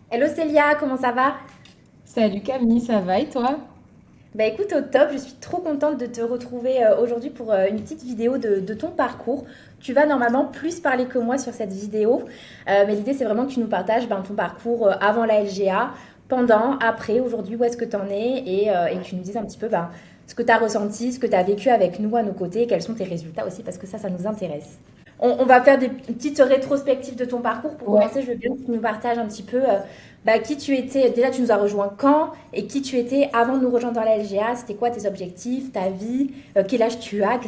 Hello Célia, comment ça va? Salut Camille, ça va et toi? Bah écoute, au top, je suis trop contente de te retrouver aujourd'hui pour une petite vidéo de ton parcours. Tu vas normalement plus parler que moi sur cette vidéo, mais l'idée c'est vraiment que tu nous partages ton parcours avant la LGA, pendant, après, aujourd'hui, où est-ce que tu en es et que tu nous dises un petit peu ce que tu as ressenti, ce que tu as vécu avec nous à nos côtés et quels sont tes résultats aussi parce que ça nous intéresse. On va faire des petites rétrospectives de ton parcours. Pour Ouais, commencer, je veux bien que tu nous partages un petit peu qui tu étais. Déjà, tu nous as rejoint quand et qui tu étais avant de nous rejoindre dans la LGA. C'était quoi tes objectifs, ta vie, quel âge tu as,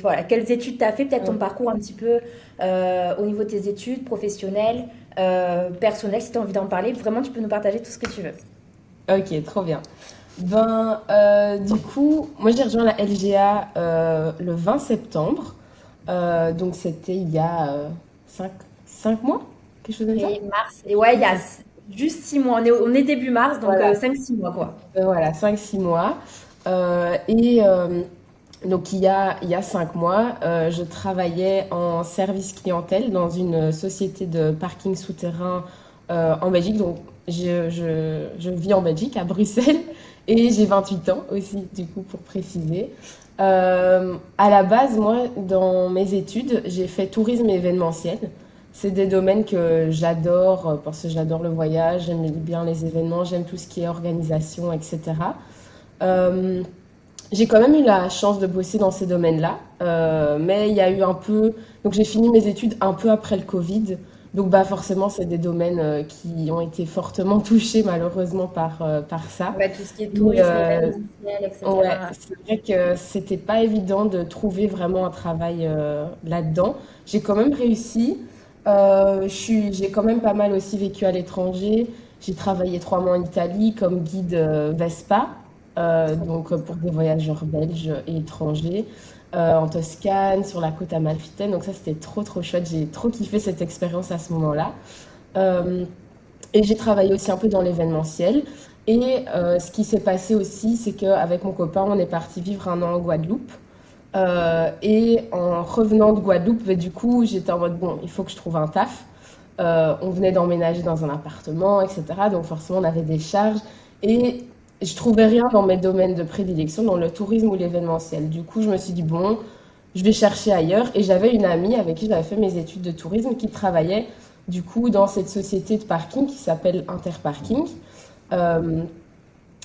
voilà, quelles études tu as fait, peut-être ton ouais. parcours un petit peu au niveau de tes études professionnelles, personnelles, si tu as envie d'en parler. Vraiment, tu peux nous partager tout ce que tu veux. Ok, trop bien. Du coup, moi j'ai rejoint la LGA le 20 septembre. Donc c'était il y a 5 mois, quelque chose comme ça? Et mars. Et ouais, il y a juste 6 mois. On est début mars, donc Voilà, 5-6 mois, quoi. voilà, 5-6 mois. Et donc il y a 5 mois, je travaillais en service clientèle dans une société de parking souterrain en Belgique. Donc je vis en Belgique, à Bruxelles, et j'ai 28 ans aussi, du coup, pour préciser. À la base, moi, dans mes études, j'ai fait tourisme et événementiel. C'est des domaines que j'adore parce que j'adore le voyage, j'aime bien les événements, j'aime tout ce qui est organisation, etc. Euh, j'ai quand même eu la chance de bosser dans ces domaines-là, mais il y a eu un peu. Donc j'ai fini mes études un peu après le Covid, donc bah forcément c'est des domaines qui ont été fortement touchés malheureusement par ça. Ouais, tout ce qui est Mais tourisme, événementiel, ouais, etc. c'est vrai que c'était pas évident de trouver vraiment un travail là-dedans. J'ai quand même réussi. J'ai quand même pas mal aussi vécu à l'étranger. J'ai travaillé 3 mois en Italie comme guide Vespa, Trop bien. donc pour des voyageurs belges et étrangers, en Toscane, sur la côte amalfitaine. Donc ça, c'était trop trop chouette. J'ai trop kiffé cette expérience à ce moment-là. Euh, et j'ai travaillé aussi un peu dans l'événementiel. Et ce qui s'est passé aussi, c'est qu'avec mon copain, on est parti vivre un an en Guadeloupe. Et en revenant de Guadeloupe, bah, du coup, j'étais en mode, bon, il faut que je trouve un taf. On venait d'emménager dans un appartement, etc. Donc forcément, on avait des charges. Et je trouvais rien dans mes domaines de prédilection, dans le tourisme ou l'événementiel. Du coup, je me suis dit, bon, je vais chercher ailleurs. Et j'avais une amie avec qui j'avais fait mes études de tourisme qui travaillait du coup dans cette société de parking qui s'appelle Interparking. Euh,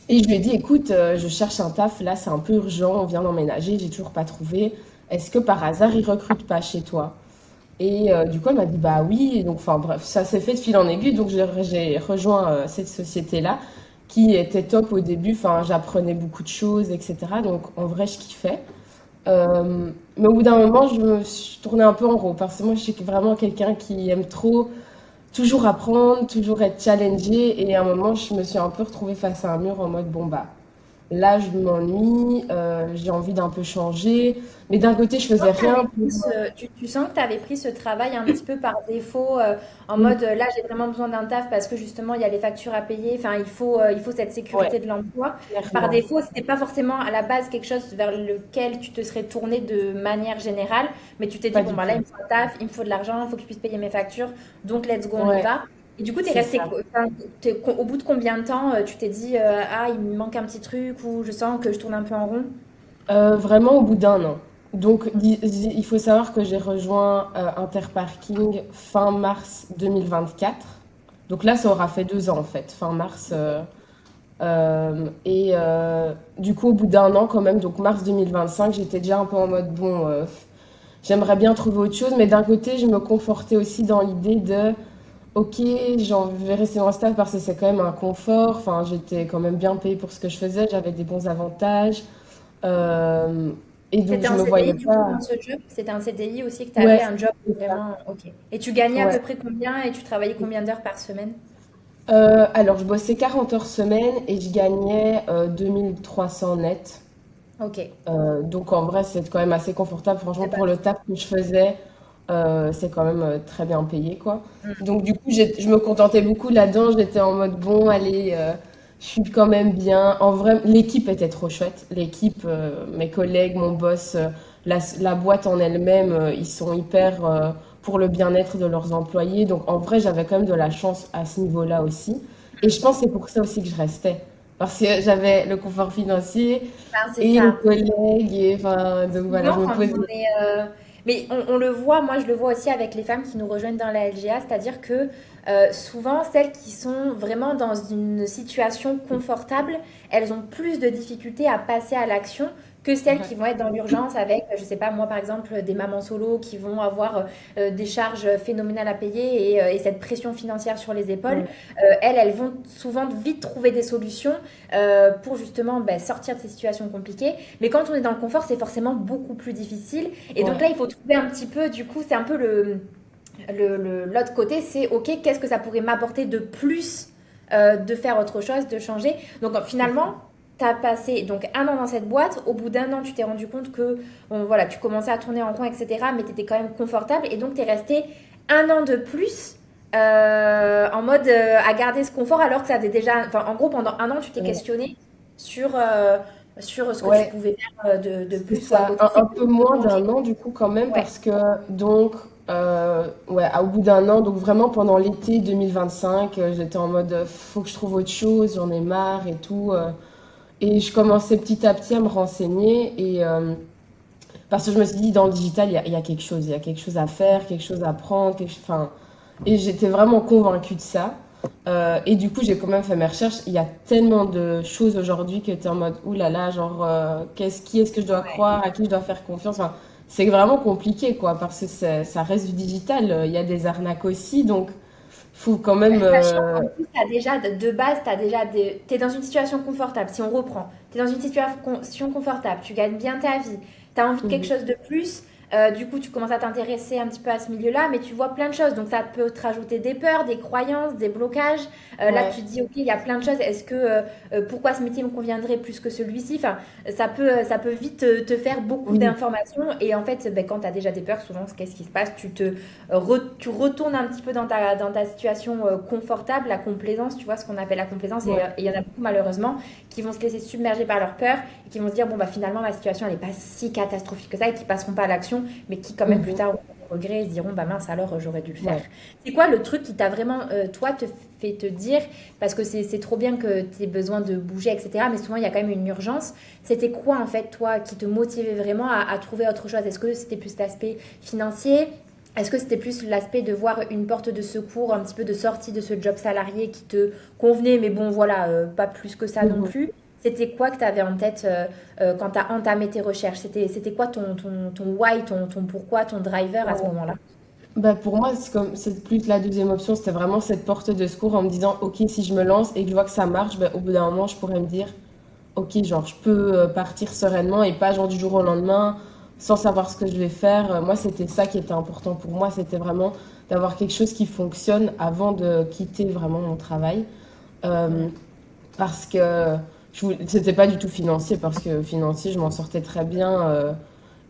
et je lui ai dit, écoute, je cherche un taf, là c'est un peu urgent, on vient d'emménager, j'ai toujours pas trouvé. Est-ce que par hasard ils recrutent pas chez toi? Et du coup elle m'a dit, bah oui. Et donc, enfin bref, ça s'est fait de fil en aiguille, donc j'ai rejoint cette société-là qui était top au début, enfin j'apprenais beaucoup de choses, etc. Donc en vrai je kiffais. Mais au bout d'un moment, je me suis tournée un peu en rond parce que moi, je suis vraiment quelqu'un qui aime trop toujours apprendre, toujours être challengé. Et à un moment, je me suis un peu retrouvée face à un mur en mode, bon, bah, là, je m'ennuie, j'ai envie d'un peu changer. Mais d'un côté, je faisais rien pour... Tu sens que tu avais pris ce travail un petit peu par défaut, en Mm, mode là j'ai vraiment besoin d'un taf parce que justement il y a les factures à payer, enfin il faut cette ouais, sécurité de l'emploi. Par clairement. défaut, c'était pas forcément à la base quelque chose vers lequel tu te serais tourné de manière générale, mais tu t'es dit Pas bon du bah là il tout. me faut un taf, il me faut de l'argent, il faut que je puisse payer mes factures, donc let's go, on y Ouais, va. Et du coup, t'es c'est resté, ça. enfin, au bout de combien de temps tu t'es dit ah il me manque un petit truc ou je sens que je tourne un peu en rond? Vraiment au bout d'un an. Donc, il faut savoir que j'ai rejoint Interparking fin mars 2024. Donc là, ça aura fait 2 ans en fait, fin mars. Du coup, au bout d'un an, quand même, donc mars 2025, j'étais déjà un peu en mode bon, j'aimerais bien trouver autre chose, mais d'un côté, je me confortais aussi dans l'idée de ok, vais rester dans le staff parce que c'est quand même un confort. Enfin, j'étais quand même bien payée pour ce que je faisais, j'avais des bons avantages. Euh, et donc, C'était je un me voyais CDI du coup pas. dans ce job? C'était un CDI aussi que tu Ouais, avais, un job c'est ça. vraiment OK. Et tu gagnais à peu Ouais. près combien et tu travaillais combien d'heures par semaine? Alors, je bossais 40 heures semaine et je gagnais 2300 net. OK. Donc en vrai, c'est quand même assez confortable. Franchement, C'est pas pour le trop. taf que je faisais, c'est quand même très bien payé, quoi. Mmh. Donc du coup, je me contentais beaucoup là-dedans. J'étais en mode, bon, allez, je suis quand même bien. En vrai, l'équipe était trop chouette. L'équipe, mes collègues, mon boss, la boîte en elle-même, ils sont hyper pour le bien-être de leurs employés. Donc en vrai, j'avais quand même de la chance à ce niveau-là aussi. Et je pense que c'est pour ça aussi que je restais. Parce que j'avais le confort financier Ben, c'est et les ça. collègues. Et, enfin, donc voilà, Souvent, je me quand posais. on est. Mais on le voit, moi je le vois aussi avec les femmes qui nous rejoignent dans la LGA, c'est-à-dire que souvent celles qui sont vraiment dans une situation confortable, elles ont plus de difficultés à passer à l'action que celles Ouais, qui vont être dans l'urgence avec, je sais pas, moi par exemple, des mamans solo qui vont avoir des charges phénoménales à payer et cette pression financière sur les épaules. ouais, Elles vont souvent vite trouver des solutions pour justement ben, sortir de ces situations compliquées. Mais quand on est dans le confort, c'est forcément beaucoup plus difficile. Et donc ouais, là, il faut trouver un petit peu, du coup, c'est un peu l'autre côté, c'est OK, qu'est-ce que ça pourrait m'apporter de plus de faire autre chose, de changer. Donc c'est ça. finalement, tu as passé donc 1 an dans cette boîte. Au bout d'1 an, tu t'es rendu compte que bon, voilà, tu commençais à tourner en rond, etc. Mais tu étais quand même confortable. Et donc, tu es resté 1 an de plus en mode à garder ce confort alors que ça avait déjà... Enfin, en gros, pendant 1 an, tu t'es Ouais. questionné sur, sur ce que tu Ouais, pouvais faire de c'est plus ou à ça. côté. C'est Un peu moins changer. d'un an du coup quand même Ouais. parce que donc ouais, au bout d'un an, donc vraiment pendant l'été 2025, j'étais en mode faut que je trouve autre chose, j'en ai marre et tout. Et je commençais petit à petit à me renseigner et parce que je me suis dit dans le digital il y a quelque chose, il y a quelque chose à faire, quelque chose à prendre, enfin et j'étais vraiment convaincue de ça. Et du coup, j'ai quand même fait mes recherches. Il y a tellement de choses aujourd'hui que tu es en mode, ouh là là, genre, qui est-ce que je dois Ouais. croire, à qui je dois faire confiance. Enfin, c'est vraiment compliqué, quoi, parce que ça reste du digital. Il y a des arnaques aussi, donc faut quand Bah, même. sachant qu'en plus, t'as déjà, de base, tu as déjà des... Tu es dans une situation confortable. Si on reprend, tu es dans une situation confortable, tu gagnes bien ta vie, tu as envie de quelque Mhm. chose de plus. Du coup, tu commences à t'intéresser un petit peu à ce milieu-là, mais tu vois plein de choses. Donc, ça peut te rajouter des peurs, des croyances, des blocages. Là, Ouais. tu te dis, OK, il y a plein de choses. Est-ce que pourquoi ce métier me conviendrait plus que celui-ci? Enfin, ça peut vite te faire beaucoup Oui. d'informations. Et en fait, ben, quand tu as déjà des peurs, souvent, qu'est-ce qui se passe? Tu retournes un petit peu dans ta situation confortable, la complaisance, tu vois ce qu'on appelle la complaisance, et Ouais. il y en a beaucoup malheureusement qui vont se laisser submerger par leur peur et qui vont se dire bon bah finalement ma situation elle n'est pas si catastrophique que ça et qui passeront pas à l'action, mais qui quand même plus Mhm. tard auront des regrets et se diront bah mince alors j'aurais dû le faire. Ouais. C'est quoi le truc qui t'a vraiment toi te fait te dire parce que c'est trop bien que tu aies besoin de bouger etc. Mais souvent il y a quand même une urgence. C'était quoi en fait toi qui te motivait vraiment à trouver autre chose? Est-ce que c'était plus l'aspect financier? Est-ce que c'était plus l'aspect de voir une porte de secours, un petit peu de sortie de ce job salarié qui te convenait, mais bon, voilà, pas plus que ça non Mhm. plus. C'était quoi que tu avais en tête quand tu as entamé tes recherches? C'était quoi ton why, ton pourquoi, ton driver à ce Ouais. moment-là? Bah pour moi, c'est plus la deuxième option, c'était vraiment cette porte de secours en me disant, ok, si je me lance et que je vois que ça marche, bah, au bout d'un moment, je pourrais me dire, ok, genre, je peux partir sereinement et pas genre du jour au lendemain sans savoir ce que je vais faire. Moi, c'était ça qui était important pour moi, c'était vraiment d'avoir quelque chose qui fonctionne avant de quitter vraiment mon travail. Mm. Euh, parce que c'était pas du tout financier, parce que financier, je m'en sortais très bien.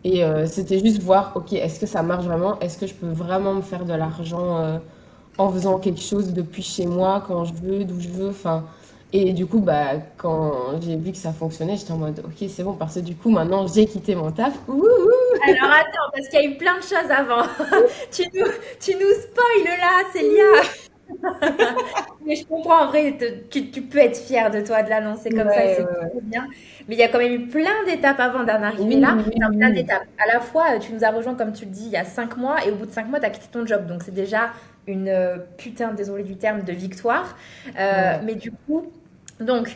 Et c'était juste voir, ok, est-ce que ça marche vraiment? Est-ce que je peux vraiment me faire de l'argent en faisant quelque chose depuis chez moi, quand je veux, d'où je veux, enfin. Et du coup, bah, quand j'ai vu que ça fonctionnait, j'étais en mode, ok, c'est bon, parce que du coup, maintenant, j'ai quitté mon taf. Wouhou. Alors attends, parce qu'il y a eu plein de choses avant. tu nous, tu nous spoil là, Célia. Mais je comprends, en vrai, tu peux être fière de toi de l'annoncer comme ça et Ouais, c'est ouais, trop bien. Mais il y a quand même eu plein d'étapes avant d'en arriver oui, là. oui, Enfin, plein oui, d'étapes. À la fois, tu nous as rejoint, comme tu le dis, il y a 5 mois et au bout de 5 mois, tu as quitté ton job. Donc c'est déjà une putain, désolée du terme, de victoire. oui. Ouais, Mais du coup, donc,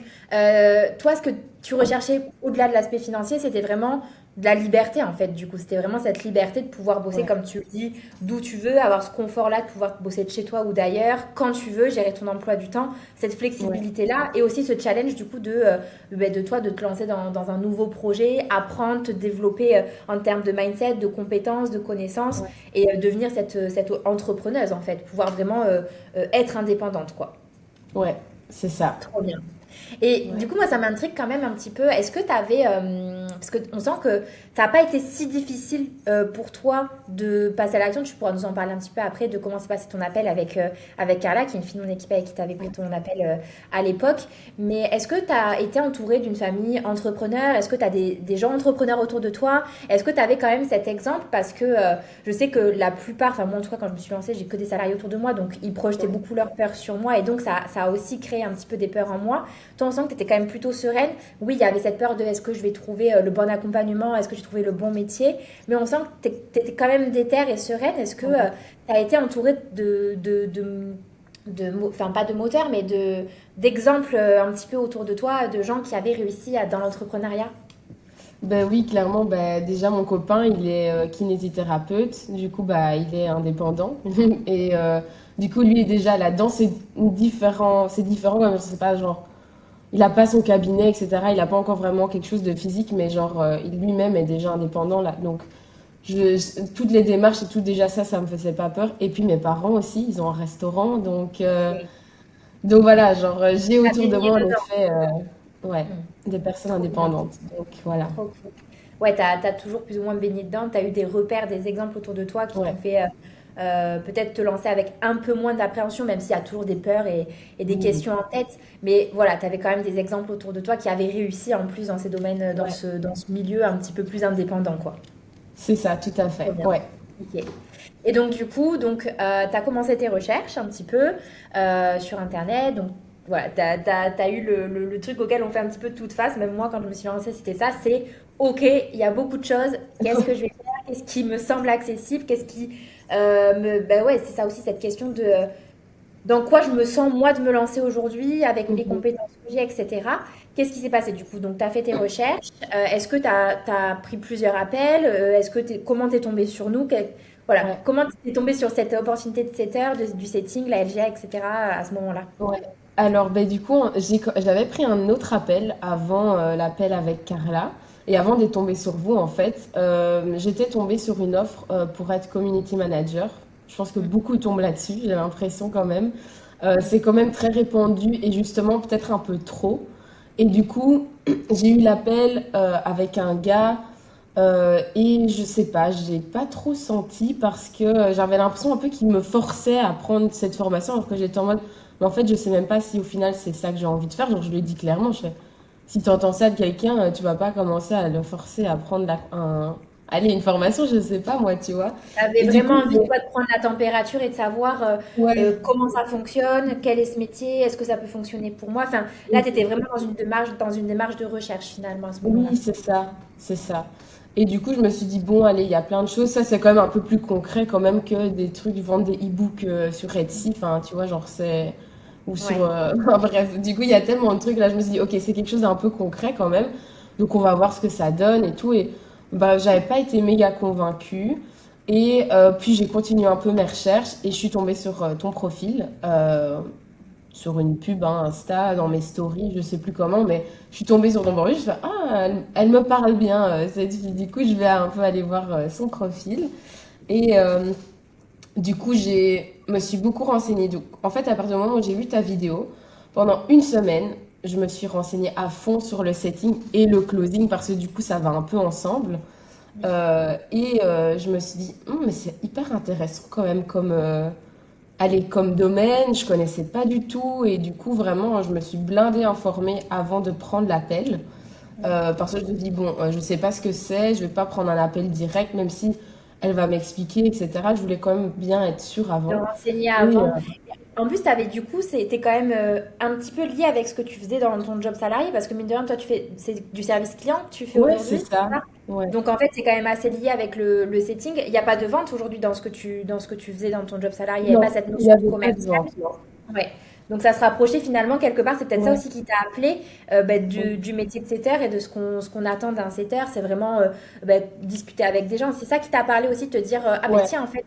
toi, ce que tu recherchais au-delà de l'aspect financier, c'était vraiment de la liberté en fait. Du coup, c'était vraiment cette liberté de pouvoir bosser ouais, comme tu le dis, d'où tu veux, avoir ce confort-là de pouvoir bosser de chez toi ou d'ailleurs, quand tu veux, gérer ton emploi du temps, cette ouais, flexibilité-là et aussi ce challenge du coup de toi de te lancer dans un nouveau projet, apprendre, te développer en termes de mindset, de compétences, de connaissances ouais, et devenir cette entrepreneuse en fait, pouvoir vraiment être indépendante quoi. ouais, c'est ça. Trop bien. Et du Ouais. coup, moi, ça m'intrigue quand même un petit peu. Est-ce que tu avais, parce qu'on sent que ça n'a pas été si difficile pour toi de passer à l'action. Tu pourras nous en parler un petit peu après de comment s'est passé ton appel avec Carla, qui est une fille de mon équipe avec qui tu avais pris ton appel à l'époque. Mais est-ce que tu as été entourée d'une famille entrepreneur? Est-ce que tu as des gens entrepreneurs autour de toi? Est-ce que tu avais quand même cet exemple? Parce que je sais que la plupart, enfin moi en tout cas quand je me suis lancée, j'ai que des salariés autour de moi, donc ils projetaient Ouais. beaucoup leurs peurs sur moi et donc ça a aussi créé un petit peu des peurs en moi. Toi, on sent que tu étais quand même plutôt sereine. Oui, il y avait cette peur de est-ce que je vais trouver le bon accompagnement, est-ce que j'ai trouvé le bon métier, mais on sent que tu étais quand même déterre et sereine. Est-ce que Ouais. tu as été entourée enfin pas de moteurs, mais d'exemples un petit peu autour de toi, de gens qui avaient réussi dans l'entrepreneuriat? Ben oui, clairement, ben déjà mon copain, il est kinésithérapeute, du coup, bah, il est indépendant. Et du coup, lui est déjà là-dedans, c'est différent comme, je sais pas, genre, il a pas son cabinet, etc. Il a pas encore vraiment quelque chose de physique, mais genre, il lui-même est déjà indépendant là. Donc, toutes les démarches et tout, déjà ça me faisait pas peur. Et puis mes parents aussi, ils ont un restaurant, Ok. donc voilà, genre, j'ai T'as autour de baigné moi, en dedans. effet, ouais, Hmm. des personnes Trop bien. indépendantes. Donc voilà, Trop cool. Ouais, t'as toujours plus ou moins baigné dedans. T'as eu des repères, des exemples autour de toi qui t'ont ouais. fait peut-être te lancer avec un peu moins d'appréhension, même s'il y a toujours des peurs et des Oui, questions en tête. Mais voilà, t'avais quand même des exemples autour de toi qui avaient réussi en plus dans ces domaines, ouais. dans ce milieu un petit peu plus indépendant, quoi. C'est ça, tout à Trop fait. bien. Ouais. Ok. Et donc, du coup, tu as commencé tes recherches un petit peu sur Internet. Donc, voilà, tu as eu le truc auquel on fait un petit peu de toute face. Même moi, quand je me suis lancée, c'était ça. C'est, OK, il y a beaucoup de choses. Qu'est-ce que je vais faire? Qu'est-ce qui me semble accessible? Qu'est-ce qui Ben ouais, c'est ça aussi, cette question de dans quoi je me sens, moi, de me lancer aujourd'hui avec les Mhm. compétences que j'ai, etc. Qu'est-ce qui s'est passé du coup? Donc, tu as fait tes recherches. Est-ce que tu as pris plusieurs appels? Est-ce que comment t'es tombé sur nous? Voilà, Ouais. comment t'es tombé sur cette opportunité de setter, du setting, la LGA, etc. à ce moment-là? Ouais. Alors, ben, du coup, j'avais pris un autre appel avant l'appel avec Carla. Et avant d'être tombée sur vous, en fait, j'étais tombée sur une offre pour être community manager. Je pense que Mm. beaucoup tombent là-dessus, j'ai l'impression quand même. C'est quand même très répandu et justement peut-être un peu trop. Et du coup, j'ai eu l'appel avec un gars et je sais pas, j'ai pas trop senti parce que j'avais l'impression un peu qu'il me forçait à prendre cette formation alors que j'étais en mode, mais en fait, je sais même pas si au final c'est ça que j'ai envie de faire. Genre, je lui ai dit clairement, je fais, si tu entends ça de quelqu'un, tu vas pas commencer à le forcer à prendre allez, une formation, je sais pas moi, tu vois. Tu avais Et du vraiment coup, envie toi, de prendre la température et de savoir ouais, comment ça fonctionne, quel est ce métier, est-ce que ça peut fonctionner pour moi. Enfin, là, tu étais vraiment dans une démarche de recherche finalement à ce moment-là. oui, c'est ça, c'est ça. Et du coup, je me suis dit, bon, allez, il y a plein de choses. Ça, c'est quand même un peu plus concret quand même que des trucs, vendre des e-books sur Etsy. Enfin, tu vois, genre, c'est... Ou sur... Ouais. enfin, bref, du coup, il y a tellement de trucs. Là, je me suis dit, ok, c'est quelque chose d'un peu concret quand même. Donc, on va voir ce que ça donne et tout. Et bah, j'avais pas été méga convaincue. Et puis, j'ai continué un peu mes recherches et je suis tombée sur ton profil. Sur une pub hein, Insta, dans mes stories, je sais plus comment, mais je suis tombée sur ton profil, je fais ah, elle me parle bien cette fille. Du coup, je vais un peu aller voir son profil et du coup, me suis beaucoup renseignée. Donc, en fait, à partir du moment où j'ai vu ta vidéo, pendant une semaine, je me suis renseignée à fond sur le setting et le closing parce que du coup, ça va un peu ensemble. Je me suis dit, mais c'est hyper intéressant quand même comme domaine, je connaissais pas du tout et du coup vraiment je me suis blindée informée avant de prendre l'appel parce que je me dis bon je sais pas ce que c'est, je vais pas prendre un appel direct même si elle va m'expliquer etc. Je voulais quand même bien être sûre De avant renseigner et avant. En plus, t'avais du coup, c'était quand même un petit peu lié avec ce que tu faisais dans ton job salarié, parce que mine de rien, toi, c'est du service client que tu fais ouais c'est aujourd'hui, c'est ça ça? ouais Donc en fait, c'est quand même assez lié avec le setting. Il n'y a pas de vente aujourd'hui dans ce que tu faisais dans ton job salarié. Il n'y avait pas non cette il y notion de avait pas de commercial. vente non Ouais. Donc ça se rapprochait finalement quelque part. C'est peut-être ça ouais aussi qui t'a appelé du métier de setter et de ce qu'on attend d'un setter. C'est vraiment discuter avec des gens. C'est ça qui t'a parlé aussi, de te dire ah ben ouais tiens en fait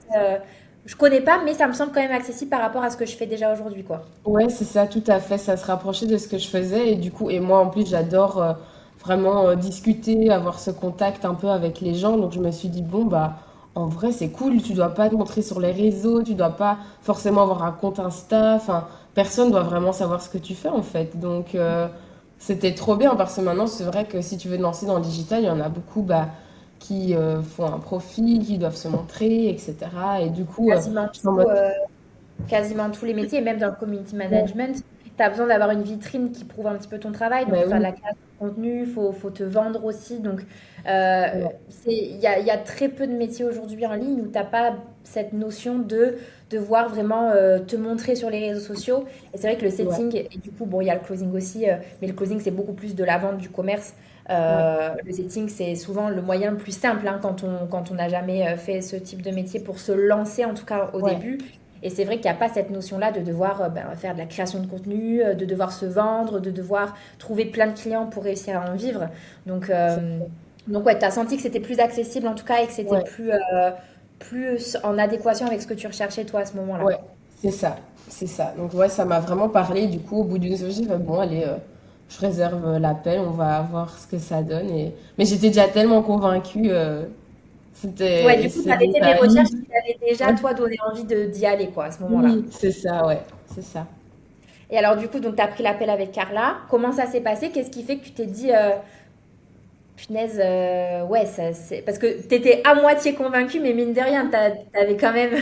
je connais pas, mais ça me semble quand même accessible par rapport à ce que je fais déjà aujourd'hui quoi. Ouais, c'est ça, tout à fait. Ça se rapprochait de ce que je faisais. Et du coup, et moi en plus, j'adore vraiment discuter, avoir ce contact un peu avec les gens. Donc je me suis dit, bon, bah, en vrai, c'est cool. Tu dois pas te montrer sur les réseaux. Tu dois pas forcément avoir un compte Insta. Enfin, personne doit vraiment savoir ce que tu fais en fait. Donc c'était trop bien parce que maintenant c'est vrai que si tu veux te lancer dans le digital, il y en a beaucoup qui font un profil, qui doivent se montrer, etc. Et du coup, Quasiment je suis en tout, mode quasiment tous les métiers, même dans le community ouais, management, tu as besoin d'avoir une vitrine qui prouve un petit peu ton travail. Donc, il ben faut faire de oui, la création de contenu, faut te vendre aussi. Donc, euh, ouais, il y a très peu de métiers aujourd'hui en ligne où tu n'as pas cette notion de devoir vraiment te montrer sur les réseaux sociaux. Et c'est vrai que le ouais, setting, et du coup, bon, il y a le closing aussi, mais le closing, c'est beaucoup plus de la vente, du commerce. ouais, Le setting, c'est souvent le moyen le plus simple hein, quand on n'a jamais fait ce type de métier pour se lancer, en tout cas au ouais. début. Et c'est vrai qu'il n'y a pas cette notion-là de devoir faire de la création de contenu, de devoir se vendre, de devoir trouver plein de clients pour réussir à en vivre. Donc, C'est- euh, donc ouais, tu as senti que c'était plus accessible en tout cas et que c'était ouais. plus en adéquation avec ce que tu recherchais toi à ce moment-là. Ouais, c'est ça, c'est ça. Donc ouais, ça m'a vraiment parlé. Du coup, au bout d'une semaine, j'ai fait bon, allez, je réserve l'appel, on va voir ce que ça donne. Mais j'étais déjà tellement convaincue, Ouais, du coup, tu c'est avais bon, fait ça des a recherches limite. qui t'avaient déjà, Ouais. toi, donné envie d'y aller, quoi, à ce moment-là. Oui, c'est ça, ouais, c'est ça. Et alors, du coup, donc, tu as pris l'appel avec Carla. Comment ça s'est passé? Qu'est-ce qui fait que tu t'es dit, punaise, ouais, ça, c'est... Parce que tu étais à moitié convaincu, mais mine de rien, tu avais quand même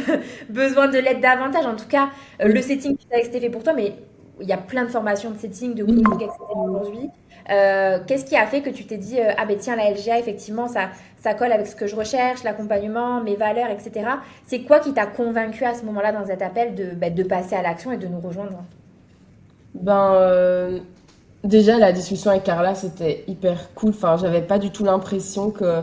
besoin de l'aide davantage. En tout cas, le Oui, setting, tu savais que c'était fait pour toi, mais il y a plein de formations de setting, de oui, closing, etc. oui. aujourd'hui. Qu'est-ce qui a fait que tu t'es dit, ah ben tiens, la LGA, effectivement, ça colle avec ce que je recherche, l'accompagnement, mes valeurs, etc. C'est quoi qui t'a convaincu à ce moment-là dans cet appel de passer à l'action et de nous rejoindre? Ben, déjà, la discussion avec Carla, c'était hyper cool. Enfin, j'avais pas du tout l'impression que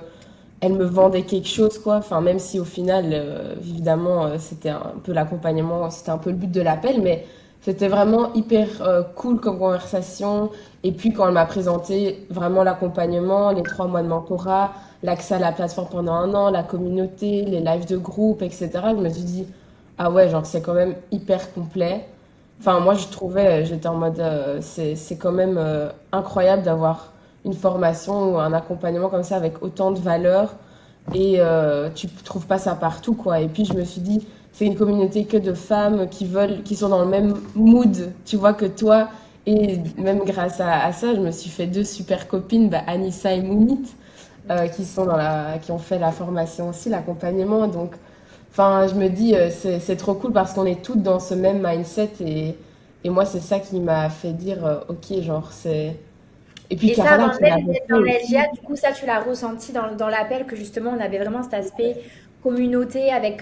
elle me vendait quelque chose, quoi. Enfin, même si au final, évidemment, c'était un peu l'accompagnement, c'était un peu le but de l'appel, mais c'était vraiment hyper cool comme conversation. Et puis, quand elle m'a présenté vraiment l'accompagnement, les 3 mois de mentorat, l'accès à la plateforme pendant un an, la communauté, les lives de groupe, etc., je me suis dit, ah ouais, genre, c'est quand même hyper complet. Enfin, moi, je trouvais, j'étais en mode, c'est quand même incroyable d'avoir une formation ou un accompagnement comme ça avec autant de valeur et tu trouves pas ça partout, quoi. Et puis je me suis dit, c'est une communauté que de femmes qui veulent, qui sont dans le même mood, tu vois, que toi. Et même grâce à ça, je me suis fait 2 super copines, bah, Anissa et Mounit, qui ont fait la formation aussi, l'accompagnement. Donc, enfin, je me dis, c'est trop cool parce qu'on est toutes dans ce même mindset et moi, c'est ça qui m'a fait dire, ok, genre, c'est. Et puis Et ça, Carla avant qui même l'avait d'être fait dans la LGA, aussi. du coup, ça, tu l'as ressenti dans l'appel que justement, on avait vraiment cet aspect communauté avec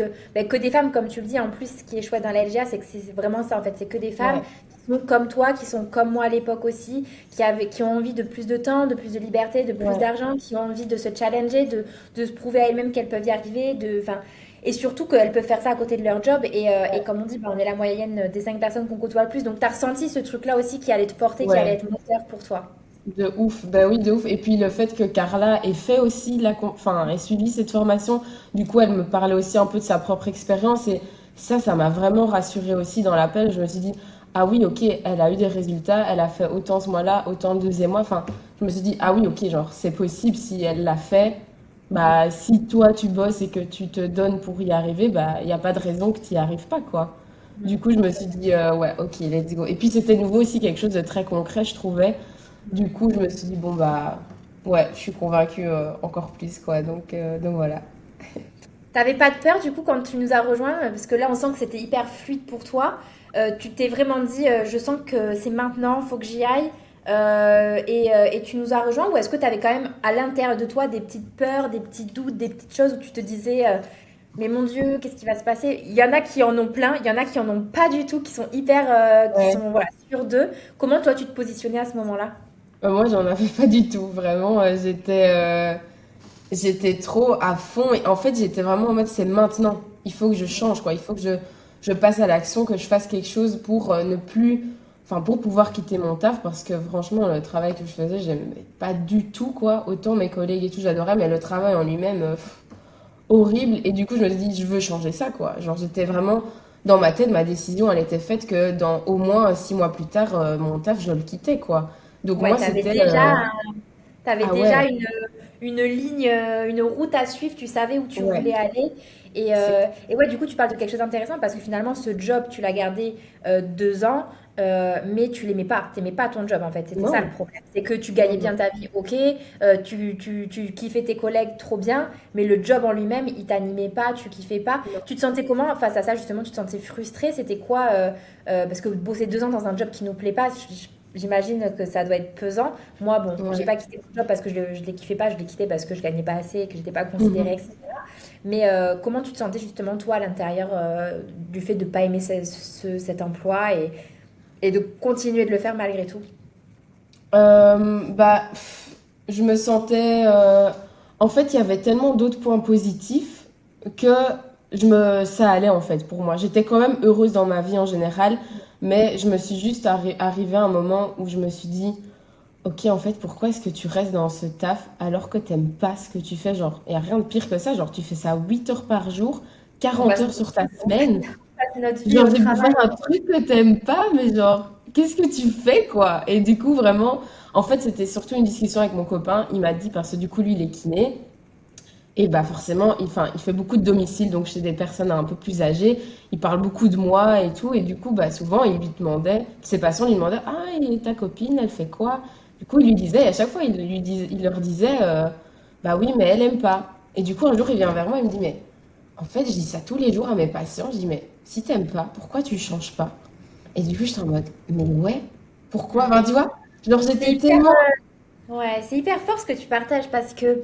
que des femmes, comme tu le dis. En plus, ce qui est chouette dans la LGA, c'est que c'est vraiment ça, en fait. C'est que des femmes Ouais, qui sont comme toi, qui sont comme moi à l'époque aussi, qui ont envie de plus de temps, de plus de liberté, de plus ouais, d'argent, qui ont envie de se challenger, de se prouver à elles-mêmes qu'elles peuvent y arriver, et surtout qu'elles peuvent faire ça à côté de leur job. Et ouais, comme on dit, bah, on est la moyenne des 5 personnes qu'on côtoie le plus. Donc, tu as ressenti ce truc-là aussi qui allait te porter, qui allait ouais. être moteur pour toi. De ouf, ben oui, de ouf. Et puis le fait que Carla ait fait aussi enfin, ait suivi cette formation, du coup, elle me parlait aussi un peu de sa propre expérience et ça m'a vraiment rassurée aussi dans l'appel. Je me suis dit, ah oui, ok, elle a eu des résultats, elle a fait autant ce mois-là, autant le deuxième mois. Enfin, je me suis dit, ah oui, ok, genre, c'est possible si elle l'a fait. Bah, si toi tu bosses et que tu te donnes pour y arriver, bah, il n'y a pas de raison que tu n'y arrives pas, quoi. Du coup, je me suis dit, ouais, ok, let's go. Et puis, c'était nouveau aussi quelque chose de très concret, je trouvais. Du coup, je me suis dit, bon, bah, ouais, je suis convaincue encore plus, quoi. Donc voilà. T'avais pas de peur du coup quand tu nous as rejoints parce que là on sent que c'était hyper fluide pour toi. Tu t'es vraiment dit je sens que c'est maintenant, faut que j'y aille et tu nous as rejoints ou est-ce que tu avais quand même à l'intérieur de toi des petites peurs, des petits doutes, des petites choses où tu te disais mais mon Dieu, qu'est-ce qui va se passer? Il y en a qui en ont plein, il y en a qui en ont pas du tout, qui sont hyper, qui Ouais. sont voilà, sûrs d'eux. Comment toi tu te positionnais à ce moment-là? Moi, j'en avais pas du tout. Vraiment, j'étais trop à fond. Et en fait, j'étais vraiment en mode, c'est maintenant. Il faut que je change, quoi. Il faut que je passe à l'action, que je fasse quelque chose pour ne plus. Enfin, pour pouvoir quitter mon taf, parce que franchement, le travail que je faisais, j'aimais pas du tout, quoi. Autant mes collègues et tout, j'adorais, mais le travail en lui-même, horrible. Et du coup, je me suis dit, je veux changer ça, quoi. Genre, j'étais vraiment dans ma tête, ma décision, elle était faite que dans au moins 6 mois plus tard, mon taf, je le quittais, quoi. Donc Ouais, moi, c'était t'avais ah ouais, déjà une ligne, une route à suivre, tu savais où tu ouais, voulais aller. c'est Et ouais, du coup, tu parles de quelque chose d'intéressant parce que finalement, ce job, tu l'as gardé 2 ans. mais tu l'aimais pas. T'aimais pas ton job, en fait. C'était ça le Non, problème. C'est que tu gagnais non, bien non. ta vie, ok, tu kiffais tes collègues trop bien, mais le job en lui-même, il t'animait pas, tu kiffais pas. Non. Tu te sentais comment face à ça, justement? Tu te sentais frustrée? C'était quoi parce que bosser 2 ans dans un job qui nous plaît pas, j'imagine que ça doit être pesant. Moi, bon, j'ai Ouais. pas quitté mon job parce que je l'ai kiffé pas, je l'ai quitté parce que je gagnais pas assez et que j'étais pas considérée, Mhm. etc. Mais comment tu te sentais justement, toi, à l'intérieur du fait de pas aimer cet emploi et de continuer de le faire malgré tout? Bah, je me sentais. En fait, il y avait tellement d'autres points positifs que ça allait en fait pour moi. J'étais quand même heureuse dans ma vie en général, mais je me suis juste arrivé à un moment où je me suis dit, ok, en fait, pourquoi est-ce que tu restes dans ce taf alors que t'aimes pas ce que tu fais? Genre, il n'y a rien de pire que ça. Genre, tu fais ça 8 heures par jour, On 40 passe, heures sur ta on semaine. passe notre vie Genre, au j'ai pu faire travail. un truc que t'aimes pas, mais genre, qu'est-ce que tu fais, quoi? Et du coup, vraiment, en fait, c'était surtout une discussion avec mon copain. Il m'a dit, parce que du coup, lui, il est kiné. Et bah, forcément, enfin, il fait beaucoup de domicile, donc chez des personnes un peu plus âgées. Il parle beaucoup de moi et tout. Et du coup, bah, souvent, il lui demandait, ses patients lui demandaient, ah, et ta copine, elle fait quoi? Du coup, il lui disait, et à chaque fois, il leur disait, bah oui, mais elle aime pas. Et du coup, un jour, il vient vers moi, il me dit, mais en fait, je dis ça tous les jours à mes patients. Je dis, mais si t'aimes pas, pourquoi tu changes pas? Et du coup, j'étais en mode, mais ouais, pourquoi? Enfin, tu vois, genre, C'est j'étais hyper, tellement. ouais, c'est hyper fort ce que tu partages parce que,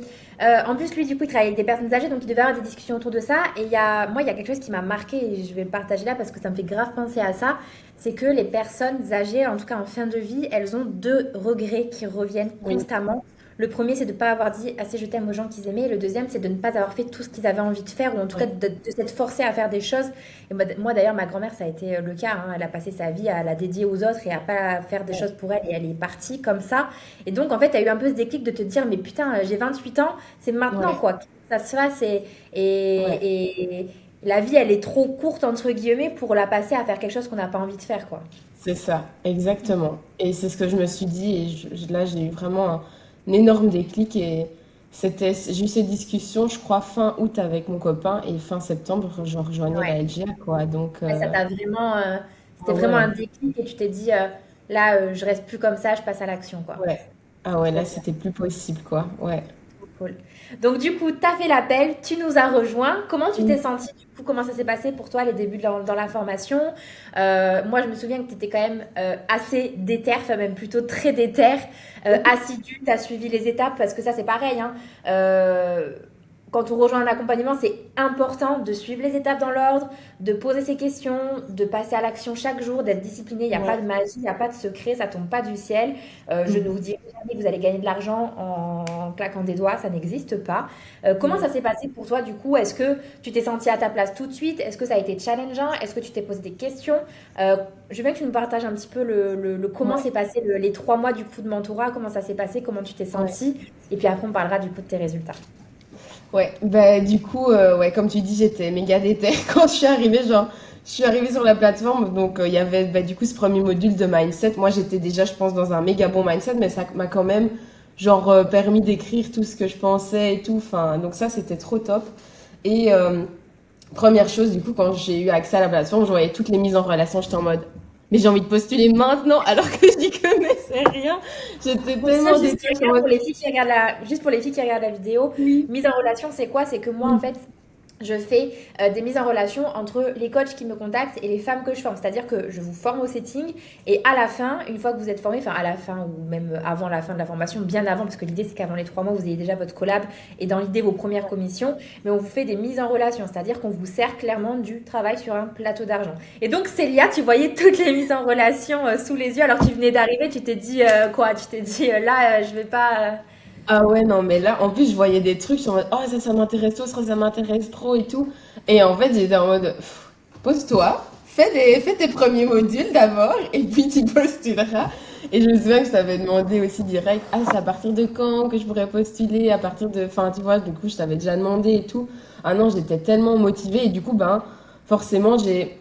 en plus, lui, du coup, il travaille avec des personnes âgées, donc il devait avoir des discussions autour de ça. Et moi, il y a quelque chose qui m'a marqué et je vais le partager là parce que ça me fait grave penser à ça. C'est que les personnes âgées, en tout cas en fin de vie, elles ont deux regrets qui reviennent Oui, constamment. Le premier, c'est de ne pas avoir dit assez je t'aime aux gens qu'ils aimaient. Et le deuxième, c'est de ne pas avoir fait tout ce qu'ils avaient envie de faire ou en tout cas ouais, de s'être forcé à faire des choses. Et moi, d'ailleurs, ma grand-mère, ça a été le cas, hein. Elle a passé sa vie à la dédier aux autres et à pas faire des ouais, choses pour elle et elle est partie comme ça. Et donc, en fait, tu as eu un peu ce déclic de te dire, mais putain, j'ai 28 ans, c'est maintenant, ouais, quoi, que ça se fasse. ouais, Et la vie, elle est trop courte, entre guillemets, pour la passer à faire quelque chose qu'on n'a pas envie de faire, quoi. c'est ça, exactement. Et c'est ce que je me suis dit. Et là, j'ai eu vraiment un énorme déclic. Et j'ai eu ces discussions, je crois, fin août avec mon copain. Et fin septembre, je rejoignais la Ouais. LGA, quoi. Donc, Ouais, ça t'a vraiment, c'était ah vraiment un ouais, déclic et tu t'es dit, là, je reste plus comme ça, je passe à l'action, quoi. ouais. Ah ouais, Trop là, bien. c'était plus possible, quoi. Ouais. Trop cool. Donc du coup, tu as fait l'appel, tu nous as rejoints. Comment tu t'es sentie du coup? Comment ça s'est passé pour toi les débuts dans la formation? Moi, je me souviens que tu étais quand même assez déter, enfin même plutôt très déter, assidue, tu as suivi les étapes parce que ça c'est pareil, hein. Quand on rejoint un accompagnement, c'est important de suivre les étapes dans l'ordre, de poser ses questions, de passer à l'action chaque jour, d'être discipliné. Il n'y a pas Ouais. de magie, il n'y a pas de secret, ça tombe pas du ciel. Je ne vous Mhm. dirai jamais que vous allez gagner de l'argent en claquant des doigts, ça n'existe pas. Comment ça Non. s'est passé pour toi du coup? Est-ce que tu t'es senti à ta place tout de suite? Est-ce que ça a été challengeant? Est-ce que tu t'es posé des questions? Je veux bien que tu nous partages un petit peu le comment Ouais. s'est passé les 3 mois du coup de mentorat, comment ça s'est passé, comment tu t'es Ouais. senti, et puis après on parlera du coup de tes résultats. Ouais, bah du coup, ouais, comme tu dis, j'étais méga déter quand je suis arrivée, genre, je suis arrivée sur la plateforme, donc il y avait bah, du coup ce premier module de mindset. Moi, j'étais déjà, je pense, dans un méga bon mindset, mais ça m'a quand même, genre, permis d'écrire tout ce que je pensais et tout. Enfin, donc ça, c'était trop top. Et première chose, du coup, quand j'ai eu accès à la plateforme, je voyais toutes les mises en relation, j'étais en mode, mais j'ai envie de postuler maintenant, alors que je n'y connaissais rien. J'étais Pour ça, tellement juste déter, pour j'étais en dire, mode, juste pour les filles qui regardent la vidéo, oui, mise en relation, c'est quoi? C'est que moi, en oui, fait, je fais des mises en relation entre les coachs qui me contactent et les femmes que je forme. C'est-à-dire que je vous forme au setting et à la fin, une fois que vous êtes formé, enfin à la fin ou même avant la fin de la formation, bien avant, parce que l'idée c'est qu'avant les 3 mois, vous ayez déjà votre collab et dans l'idée vos premières commissions, mais on vous fait des mises en relation, c'est-à-dire qu'on vous sert clairement du travail sur un plateau d'argent. Et donc Célia, tu voyais toutes les mises en relation sous les yeux, alors tu venais d'arriver, tu t'es dit quoi? Tu t'es dit là, je vais pas... ah ouais, non, mais là, en plus, je voyais des trucs, je suis en mode, oh, ça m'intéresse trop, ça m'intéresse trop et tout. Et en fait, j'étais en mode, pose-toi, fais tes premiers modules d'abord, et puis tu postuleras. Et je me souviens que je t'avais demandé aussi direct, ah, c'est à partir de quand que je pourrais postuler, à partir de, enfin, tu vois, du coup, je t'avais déjà demandé et tout. Ah non, j'étais tellement motivée, et du coup, ben, forcément, j'ai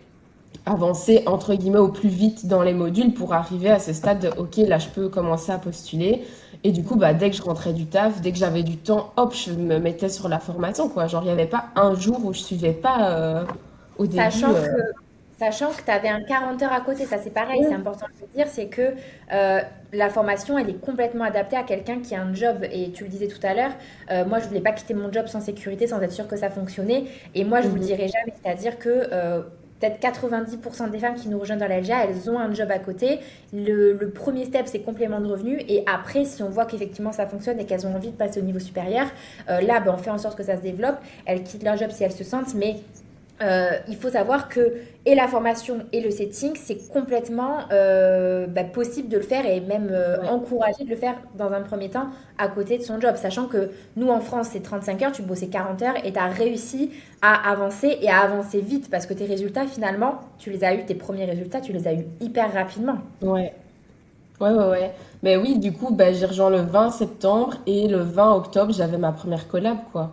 avancer entre guillemets au plus vite dans les modules pour arriver à ce stade de ok, là je peux commencer à postuler. Et du coup, bah, dès que je rentrais du taf, dès que j'avais du temps, hop, je me mettais sur la formation, quoi. Genre, il n'y avait pas un jour où je suivais pas au début. Sachant que Sachant que tu avais un 40 heures à côté, ça c'est pareil, c'est Ouais. important de le dire, c'est que la formation, elle est complètement adaptée à quelqu'un qui a un job. Et tu le disais tout à l'heure, moi je voulais pas quitter mon job sans sécurité, sans être sûre que ça fonctionnait. Et moi je vous le Mhm. dirai jamais, c'est-à-dire que peut-être 90% des femmes qui nous rejoignent dans la LGA, elles ont un job à côté. Le premier step, c'est complément de revenus. Et après, si on voit qu'effectivement ça fonctionne et qu'elles ont envie de passer au niveau supérieur, là, ben, on fait en sorte que ça se développe. Elles quittent leur job si elles se sentent, mais il faut savoir que et la formation et le setting, c'est complètement bah, possible de le faire et même Ouais. encouragé de le faire dans un premier temps à côté de son job. Sachant que nous en France, c'est 35 heures, tu bossais 40 heures et tu as réussi à avancer et à avancer vite parce que tes résultats, finalement, tu les as eu, tes premiers résultats, tu les as eu hyper rapidement. Ouais. Ouais, ouais, ouais. Mais oui, du coup, bah, j'ai rejoint le 20 septembre et le 20 octobre, j'avais ma première collab, quoi.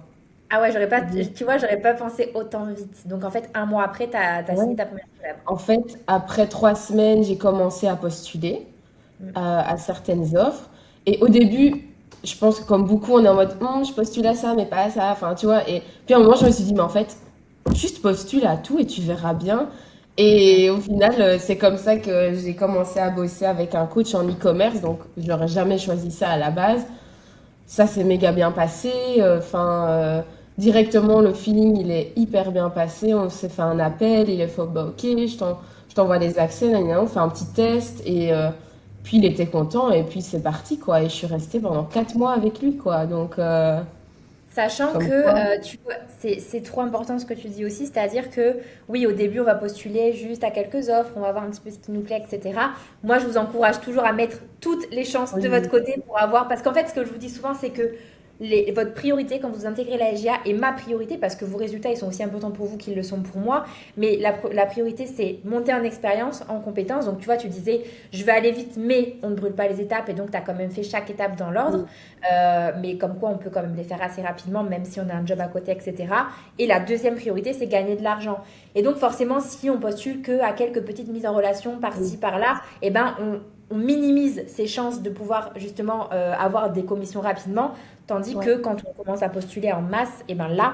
Ah ouais, j'aurais pas, Donc, tu vois, j'aurais pas pensé autant vite. Donc en fait, un mois après, tu as ouais. signé ta première collab. En fait, après 3 semaines, j'ai commencé à postuler Mm. à certaines offres. Et au début, je pense que comme beaucoup, on est en mode, je postule à ça, mais pas à ça. Enfin, tu vois. Et puis à un moment, je me suis dit, mais en fait, juste postule à tout et tu verras bien. Ouais. Et au final, c'est comme ça que j'ai commencé à bosser avec un coach en e-commerce. Donc, je n'aurais jamais choisi ça à la base. Ça s'est méga bien passé. Enfin, directement, le feeling, il est hyper bien passé. On s'est fait un appel. Il est fait, bah, ok, je t'envoie les accès. On fait un petit test. Et puis, il était content. Et puis, c'est parti, quoi. Et je suis restée pendant 4 mois avec lui, quoi. Donc, Sachant que, comme quoi. tu vois, c'est trop important ce que tu dis aussi, c'est-à-dire que oui, au début, on va postuler juste à quelques offres, on va voir un petit peu ce qui nous plaît, etc. Moi, je vous encourage toujours à mettre toutes les chances de votre Oui, côté pour avoir, parce qu'en fait, ce que je vous dis souvent, c'est que votre priorité quand vous intégrez la SGA est ma priorité, parce que vos résultats, ils sont aussi importants pour vous qu'ils le sont pour moi, mais la priorité, c'est monter en expérience, en compétence. Donc, tu vois, tu disais, je vais aller vite, mais on ne brûle pas les étapes, et donc tu as quand même fait chaque étape dans l'ordre. oui, Mais comme quoi on peut quand même les faire assez rapidement, même si on a un job à côté, etc. Et la deuxième priorité, c'est gagner de l'argent. Et donc forcément, si on postule que à quelques petites mises en relation oui, par-ci, par-là, eh ben, on minimise ses chances de pouvoir justement avoir des commissions rapidement, tandis ouais, que quand on commence à postuler en masse, eh ben là,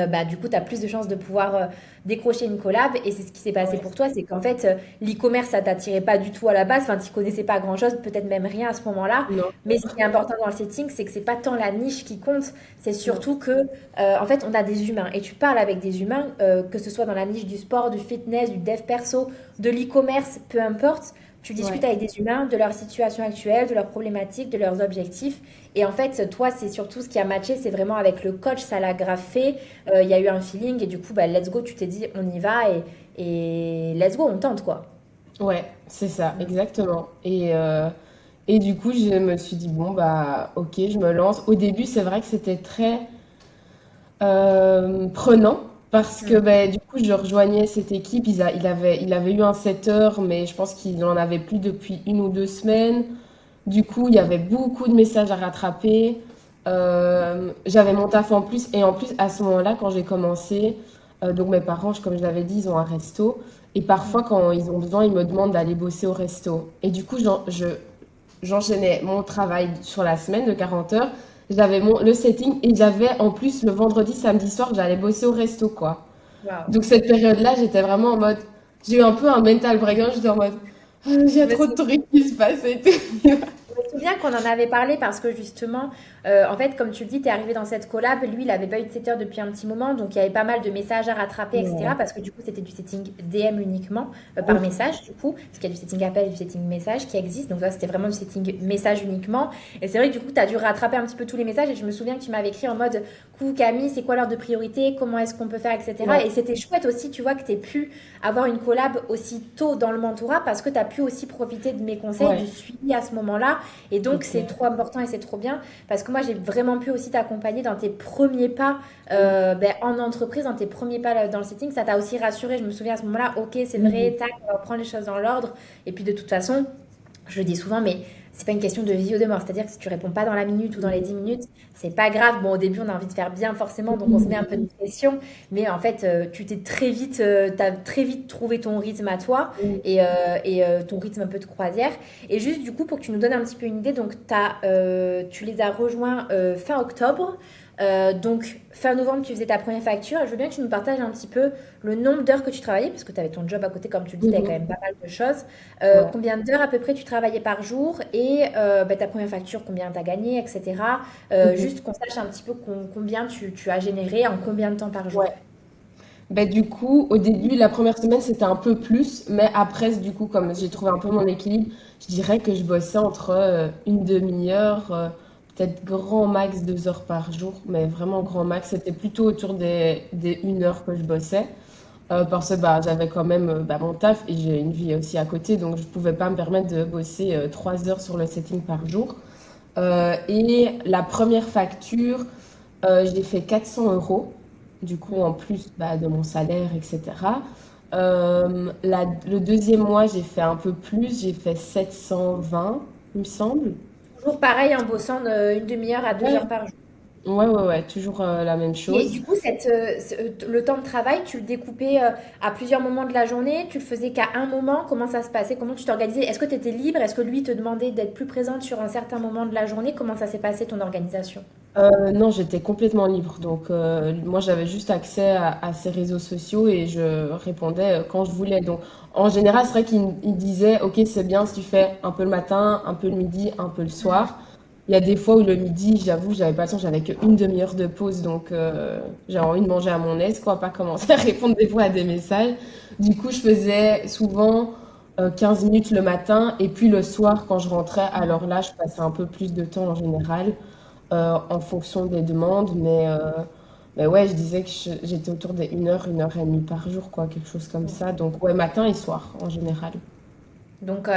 bah, du coup, tu as plus de chances de pouvoir décrocher une collab. Et c'est ce qui s'est passé ouais, pour toi, c'est qu'en fait, l'e-commerce, ça t'attirait pas du tout à la base. Enfin, tu connaissais pas grand-chose, peut-être même rien à ce moment-là. non, Mais ce qui est important dans le setting, c'est que c'est pas tant la niche qui compte, c'est non, surtout que, en fait, on a des humains. Et tu parles avec des humains, que ce soit dans la niche du sport, du fitness, du dev perso, de l'e-commerce, peu importe. Tu discutes ouais, avec des humains de leur situation actuelle, de leurs problématiques, de leurs objectifs. Et en fait, toi, c'est surtout ce qui a matché, c'est vraiment avec le coach, ça l'a graffé. Il y a eu un feeling et du coup, bah, let's go, tu t'es dit, on y va et let's go, on tente quoi. ouais, c'est ça, exactement. Et du coup, je me suis dit, bon, bah, ok, je me lance. Au début, c'est vrai que c'était très prenant parce que, Mm. bah, du coup, je rejoignais cette équipe. Il avait eu un 7 heures, mais je pense qu'il n'en avait plus depuis 1 ou 2 semaines. Du coup, il y avait beaucoup de messages à rattraper. J'avais mon taf en plus. Et en plus, à ce moment-là, quand j'ai commencé, donc mes parents, comme je l'avais dit, ils ont un resto. Et Mm. parfois, quand ils ont besoin, ils me demandent d'aller bosser au resto. Et du coup, j'enchaînais mon travail sur la semaine de 40 heures. J'avais le setting et j'avais en plus le vendredi, samedi soir, j'allais bosser au resto, quoi. Waouh. Donc cette période-là, j'étais vraiment en mode, j'ai eu un peu un mental breakdown, j'étais en mode, ah, j'ai Je me trop de souviens. trucs qui se passent et tout. Je me souviens qu'on en avait parlé parce que justement, en fait, comme tu le dis, tu es arrivé dans cette collab. Lui, il n'avait pas eu de 7 heures depuis un petit moment. Donc, il y avait pas mal de messages à rattraper, etc. Ouais. Parce que du coup, c'était du setting DM uniquement, par Ok. message, du coup. Parce qu'il y a du setting appel et du setting message qui existe. Donc, là, c'était vraiment du setting message uniquement. Et c'est vrai que du coup, tu as dû rattraper un petit peu tous les messages. Et je me souviens que tu m'avais écrit en mode, coucou Camille, c'est quoi l'heure de priorité? Comment est-ce qu'on peut faire, etc. Ouais. Et c'était chouette aussi, tu vois, que tu aies pu avoir une collab aussi tôt dans le mentorat parce que tu as pu aussi profiter de mes conseils, du Ouais. suivi à ce moment-là. Et C'est donc, c'est clair. trop important et c'est trop bien parce que moi, j'ai vraiment pu aussi t'accompagner dans tes premiers pas Oui. ben, en entreprise, dans tes premiers pas dans le setting. Ça t'a aussi rassuré. Je me souviens à ce moment-là, ok, c'est Mhm. vrai, tac, on va prendre les choses dans l'ordre. Et puis, de toute façon, je le dis souvent, mais c'est pas une question de vie ou de mort. C'est-à-dire que si tu réponds pas dans la minute ou dans les 10 minutes, c'est pas grave. Bon, au début, on a envie de faire bien forcément, donc on se met un peu de Mhm. pression. Mais en fait, tu t'es très vite, t'as très vite trouvé ton rythme à toi Oui. et ton rythme un peu de croisière. Et juste du coup, pour que tu nous donnes un petit peu une idée, donc tu les as rejoints fin octobre. Donc, fin novembre, tu faisais ta première facture. Je veux bien que tu nous partages un petit peu le nombre d'heures que tu travaillais, parce que tu avais ton job à côté, comme tu le dis, tu avais quand Mhm. même pas mal de choses. Ouais. Combien d'heures à peu près tu travaillais par jour et bah, ta première facture, combien tu as gagné, etc. Mhm. Juste qu'on sache un petit peu combien tu as généré en combien de temps par jour. Ouais. Ben, du coup, au début, la première semaine, c'était un peu plus, mais après, du coup, comme j'ai trouvé un peu mon équilibre, je dirais que je bossais entre une demi-heure, peut-être grand max 2 heures par jour, mais vraiment grand max. C'était plutôt autour des 1 heure que je bossais, parce que bah, j'avais quand même bah, mon taf et j'ai une vie aussi à côté, donc je pouvais pas me permettre de bosser 3 heures sur le setting par jour. Et la première facture, j'ai fait 400 €, du coup, en plus bah, de mon salaire, etc. Le deuxième mois, j'ai fait un peu plus, j'ai fait 720, il me semble. Toujours pareil en bossant une demi-heure à deux Ouais, heures par jour. ouais, toujours la même Et chose. du coup, le temps de travail, tu le découpais à plusieurs moments de la journée, tu le faisais qu'à un moment, comment ça se passait, comment tu t'organisais? Est-ce que tu étais libre? Est-ce que lui te demandait d'être plus présente sur un certain moment de la journée? Comment ça s'est passé ton organisation? Non, j'étais complètement libre. Donc, moi, j'avais juste accès à ces réseaux sociaux et je répondais quand je voulais. Donc, en général, c'est vrai qu'il disait, OK, c'est bien si tu fais un peu le matin, un peu le midi, un peu le soir. Il y a des fois où le midi, j'avoue, j'avais pas le temps, j'avais qu'une demi-heure de pause. Donc, j'avais envie de manger à mon aise, quoi, pas commencer à répondre des fois à des messages. Du coup, je faisais souvent 15 minutes le matin et puis le soir, quand je rentrais, alors là, je passais un peu plus de temps en général en fonction des demandes. Mais ouais, je disais que j'étais autour des 1 heure et demie par jour, quoi, quelque chose comme ça. Donc ouais, matin et soir en général. Donc,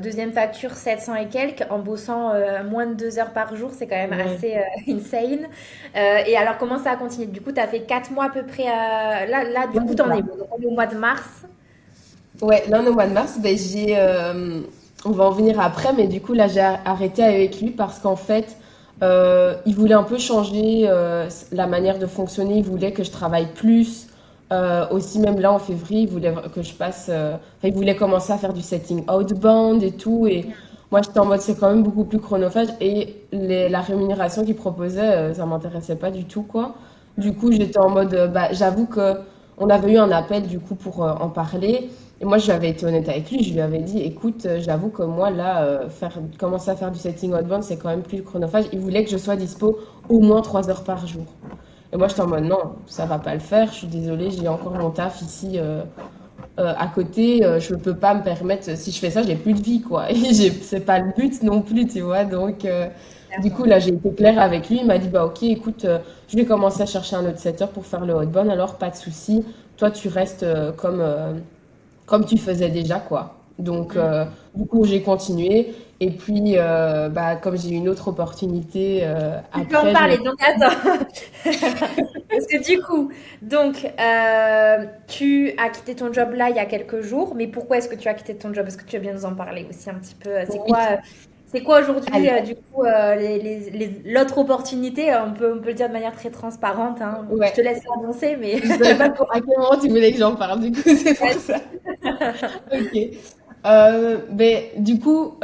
deuxième facture, 700 et quelques, en bossant moins de 2 heures par jour, c'est quand même Ouais. assez insane. Et alors, comment ça a continué? Du coup, tu as fait 4 mois à peu près. Là, du Ouais, coup, c'est t'en es ça. où? Donc, on est au mois de mars. Ouais, là, on est au mois de mars, ben, on va en venir après, mais du coup, là, j'ai arrêté avec lui parce qu'en fait, il voulait un peu changer la manière de fonctionner. Il voulait que je travaille plus. Aussi, même là, en février, il voulait que je passe. Enfin, il voulait commencer à faire du setting outbound et tout. Et moi, j'étais en mode, c'est quand même beaucoup plus chronophage. Et la rémunération qu'il proposait, ça m'intéressait pas du tout, quoi. Du coup, j'étais en mode, bah, j'avoue que on avait eu un appel, du coup, pour en parler. Et moi, je lui avais été honnête avec lui. Je lui avais dit, écoute, j'avoue que moi, là, commencer à faire du setting outbound, c'est quand même plus chronophage. Il voulait que je sois dispo au moins 3 heures par jour. Et moi, j'étais en mode, non, ça va pas le faire. Je suis désolée, j'ai encore mon taf ici à côté. Je peux pas me permettre, si je fais ça, j'ai plus de vie, quoi. Et c'est pas le but non plus, tu vois. Donc, du coup, Clairement. là, j'ai été claire avec lui. Il m'a dit, bah, ok, écoute, je vais commencer à chercher un autre setter pour faire le outbound. Alors, pas de souci. Toi, tu restes comme tu faisais déjà, quoi. Donc, du coup, j'ai continué. Et puis, bah, comme j'ai eu une autre opportunité Tu peux en après, je me... parler, donc attends. Parce que du coup, donc, tu as quitté ton job là il y a quelques jours, mais pourquoi est-ce que tu as quitté ton job? Est-ce que tu veux bien nous en parler aussi un petit peu? Oui, C'est quoi aujourd'hui, alors, du coup, l'autre opportunité? On peut le dire de manière très transparente, hein. Je te ouais. laisse annoncer, mais Je savais pas à quel moment tu voulais que j'en parle, du coup, c'est pour ça. vas-y. Ok. Mais du coup,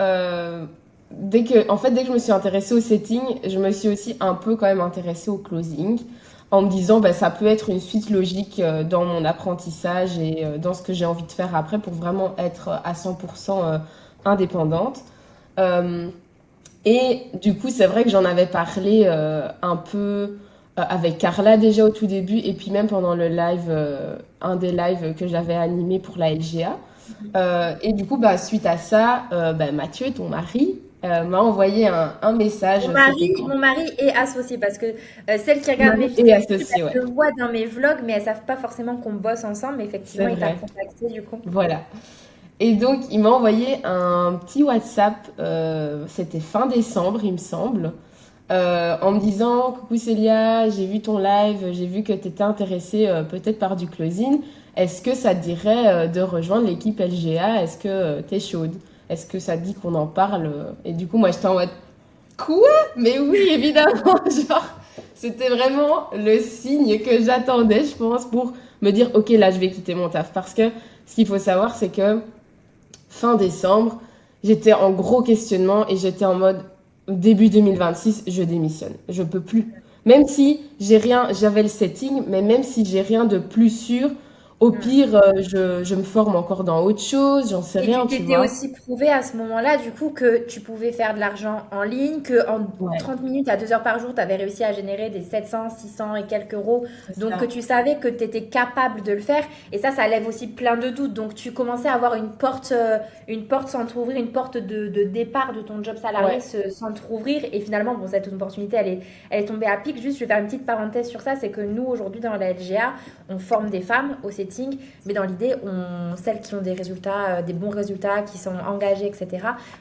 dès que je me suis intéressée au setting, je me suis aussi un peu quand même intéressée au closing, en me disant, bah, ça peut être une suite logique dans mon apprentissage et dans ce que j'ai envie de faire après pour vraiment être à 100% indépendante. Euh, et du coup, c'est vrai que j'en avais parlé un peu avec Carla déjà au tout début, et puis même pendant le live, un des lives que j'avais animé pour la LGA. Et du coup, bah, suite à ça, bah, Mathieu, ton mari, m'a envoyé un message, c'était quand? Mon mari est associé parce que celles qui Ton regardent mes mari vidéos est YouTube, associé, elles ouais, le voient dans mes vlogs, mais elles savent pas forcément qu'on bosse ensemble. Mais c'est effectivement, il t'a vrai. contacté du coup. Voilà. Et donc, il m'a envoyé un petit WhatsApp, c'était fin décembre, il me semble, en me disant, coucou Célia, j'ai vu ton live, j'ai vu que tu étais intéressée peut-être par du closing. Est-ce que ça te dirait de rejoindre l'équipe LGA? Est-ce que tu es chaude? Est-ce que ça te dit qu'on en parle? Et du coup, moi, j'étais en mode, quoi? Mais oui, évidemment, genre, c'était vraiment le signe que j'attendais, je pense, pour me dire, ok, là, je vais quitter mon taf. Parce que ce qu'il faut savoir, c'est que fin décembre, j'étais en gros questionnement et j'étais en mode début 2026, je démissionne. Je peux plus. Même si j'ai rien, j'avais le setting, mais même si j'ai rien de plus sûr, au pire, je me forme encore dans autre chose, j'en sais Et tu rien, tu t'étais vois. aussi prouvé à ce moment-là, du coup, que tu pouvais faire de l'argent en ligne, que en Ouais, 30 minutes à 2 heures par jour, tu avais réussi à générer des 700, 600 et quelques euros. c'est Donc, que ça. tu savais que tu étais capable de le faire. Et ça lève aussi plein de doutes. Donc, tu commençais à avoir une porte s'entrouvrir, une porte de départ de ton job salarié Ouais, s'entrouvrir. Et finalement, bon, cette opportunité, elle est tombée à pic. Juste, je vais faire une petite parenthèse sur ça. C'est que nous, aujourd'hui, dans la LGA, on forme des femmes au setting. Mais dans l'idée, celles qui ont des résultats, des bons résultats, qui sont engagées, etc.,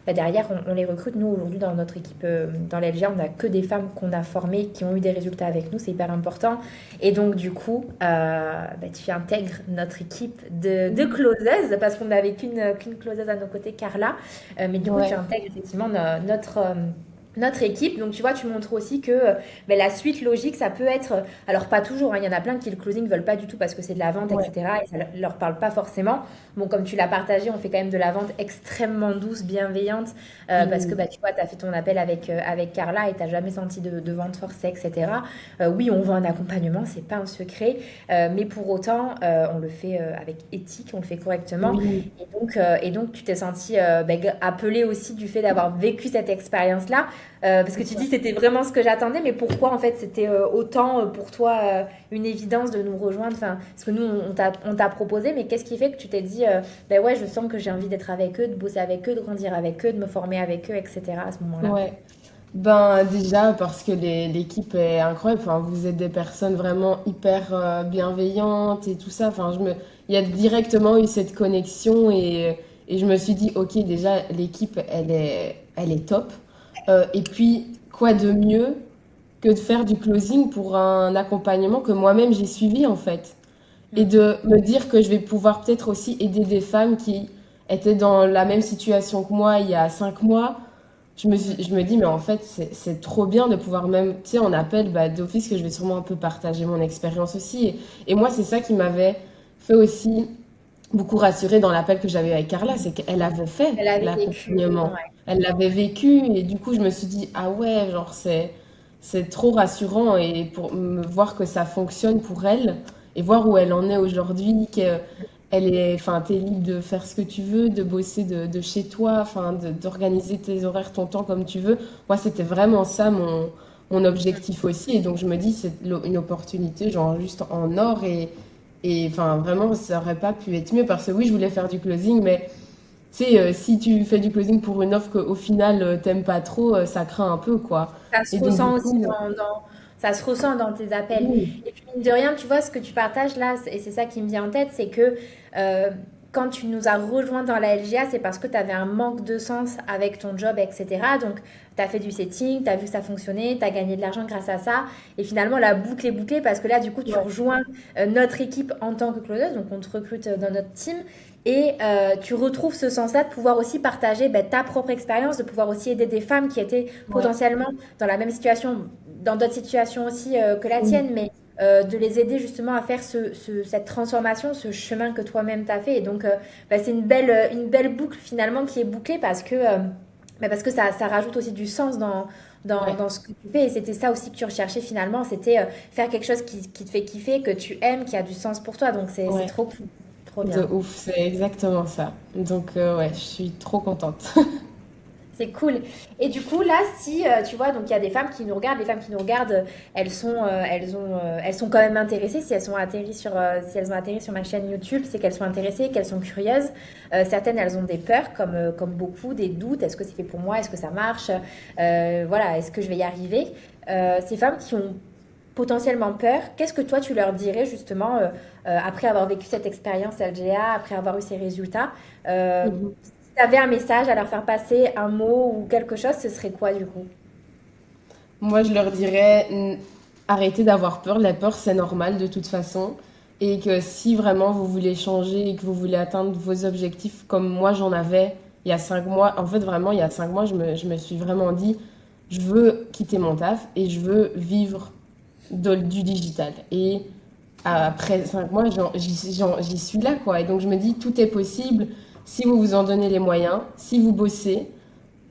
bah derrière, on les recrute. Nous, aujourd'hui, dans notre équipe, dans l'LGA, on n'a que des femmes qu'on a formées, qui ont eu des résultats avec nous. C'est hyper important. Et donc, du coup, bah, tu intègres notre équipe de closeuses, parce qu'on n'avait qu'une closeuse à nos côtés, Carla. Mais du coup, tu ouais, intègres effectivement notre équipe. Donc, tu vois, tu montres aussi que ben, la suite logique, ça peut être, alors pas toujours, hein, il y en a plein qui le closing ne veulent pas du tout parce que c'est de la vente, ouais. etc. Et ça leur parle pas forcément. Bon, comme tu l'as partagé, on fait quand même de la vente extrêmement douce, bienveillante, parce que Mhm. bah, tu vois, tu as fait ton appel avec Carla et tu n'as jamais senti de vente forcée, etc. Oui, on vend un accompagnement, c'est pas un secret, mais pour autant, on le fait avec éthique, on le fait correctement. Oui, Et donc tu t'es senti appelé aussi du fait d'avoir vécu cette expérience-là. Parce que c'est tu ça. dis c'était vraiment ce que j'attendais, mais pourquoi en fait c'était autant pour toi une évidence de nous rejoindre, enfin, parce que nous on t'a proposé, mais qu'est-ce qui fait que tu t'es dit ben ouais, je sens que j'ai envie d'être avec eux, de bosser avec eux, de grandir avec eux, de me former avec eux, etc. à ce moment-là. Ouais. Ben déjà parce que l'équipe est incroyable. Enfin, vous êtes des personnes vraiment hyper bienveillantes et tout ça. Enfin, il y a directement eu cette connexion et je me suis dit, ok, déjà l'équipe, elle est top. Et puis, quoi de mieux que de faire du closing pour un accompagnement que moi-même j'ai suivi en fait. Et Mm. de me dire que je vais pouvoir peut-être aussi aider des femmes qui étaient dans la même situation que moi il y a 5 mois. Mm. Je me dis, mais en fait, c'est trop bien de pouvoir même, tu sais, on appelle bah, d'office que je vais sûrement un peu partager mon expérience aussi. Et moi, c'est ça qui m'avait fait aussi beaucoup rassurer dans l'appel que j'avais avec Carla, c'est qu'elle avait fait Elle avait vécu. l'accompagnement. Ouais. Elle l'avait vécu et du coup, je me suis dit, ah ouais, genre, c'est trop rassurant et pour me voir que ça fonctionne pour elle et voir où elle en est aujourd'hui, qu'elle est, enfin, t'es libre de faire ce que tu veux, de bosser de chez toi, enfin, d'organiser tes horaires, ton temps comme tu veux. Moi, c'était vraiment ça mon objectif aussi. Et donc, je me dis, c'est une opportunité, genre, juste en or et enfin, vraiment, ça aurait pas pu être mieux parce que oui, je voulais faire du closing, mais tu sais, si tu fais du closing pour une offre qu'au final, t'aimes pas trop, ça craint un peu, quoi. Ça Et se donc, du ressent aussi coup, ça se ressent dans tes appels. oui, Et puis, mine de rien, tu vois, ce que tu partages là, et c'est ça qui me vient en tête, c'est que euh, quand tu nous as rejoints dans la LGA, c'est parce que tu avais un manque de sens avec ton job, etc. Donc, tu as fait du setting, tu as vu que ça fonctionnait, tu as gagné de l'argent grâce à ça. Et finalement, la boucle est bouclée parce que là, du coup, tu ouais, rejoins notre équipe en tant que closeuse. Donc, on te recrute dans notre team. Et tu retrouves ce sens-là de pouvoir aussi partager ben, ta propre expérience, de pouvoir aussi aider des femmes qui étaient ouais, potentiellement dans la même situation, dans d'autres situations aussi que la oui, tienne, mais de les aider justement à faire cette transformation, ce chemin que toi-même t'as fait. Et donc, bah, c'est une belle boucle finalement qui est bouclée parce que ça rajoute aussi du sens dans, ouais. dans ce que tu fais. Et c'était ça aussi que tu recherchais finalement, c'était faire quelque chose qui te fait kiffer, que tu aimes, qui a du sens pour toi. Donc, c'est Ouais, trop cool, trop de bien. ouf, c'est exactement ça. Donc, ouais, je suis trop contente. C'est cool. Et du coup, là, si tu vois, donc il y a des femmes qui nous regardent, les femmes qui nous regardent, elles sont quand même intéressées. Si elles ont atterri sur ma chaîne YouTube, c'est qu'elles sont intéressées, qu'elles sont curieuses. Certaines, elles ont des peurs, comme beaucoup, des doutes. Est-ce que c'est fait pour moi? Est-ce que ça marche? Voilà, est-ce que je vais y arriver? Ces femmes qui ont potentiellement peur, qu'est-ce que toi tu leur dirais justement après avoir vécu cette expérience LGA, après avoir eu ces résultats? Mhm. Si tu avais un message à leur faire passer, un mot ou quelque chose, ce serait quoi du coup? Moi, je leur dirais, arrêtez d'avoir peur. La peur, c'est normal de toute façon. Et que si vraiment vous voulez changer et que vous voulez atteindre vos objectifs comme moi j'en avais il y a 5 mois, en fait, vraiment, il y a 5 mois, je me suis vraiment dit, je veux quitter mon taf et je veux vivre du digital. Et après 5 mois, j'y suis là, quoi. Et donc, je me dis, tout est possible si vous vous en donnez les moyens, si vous bossez.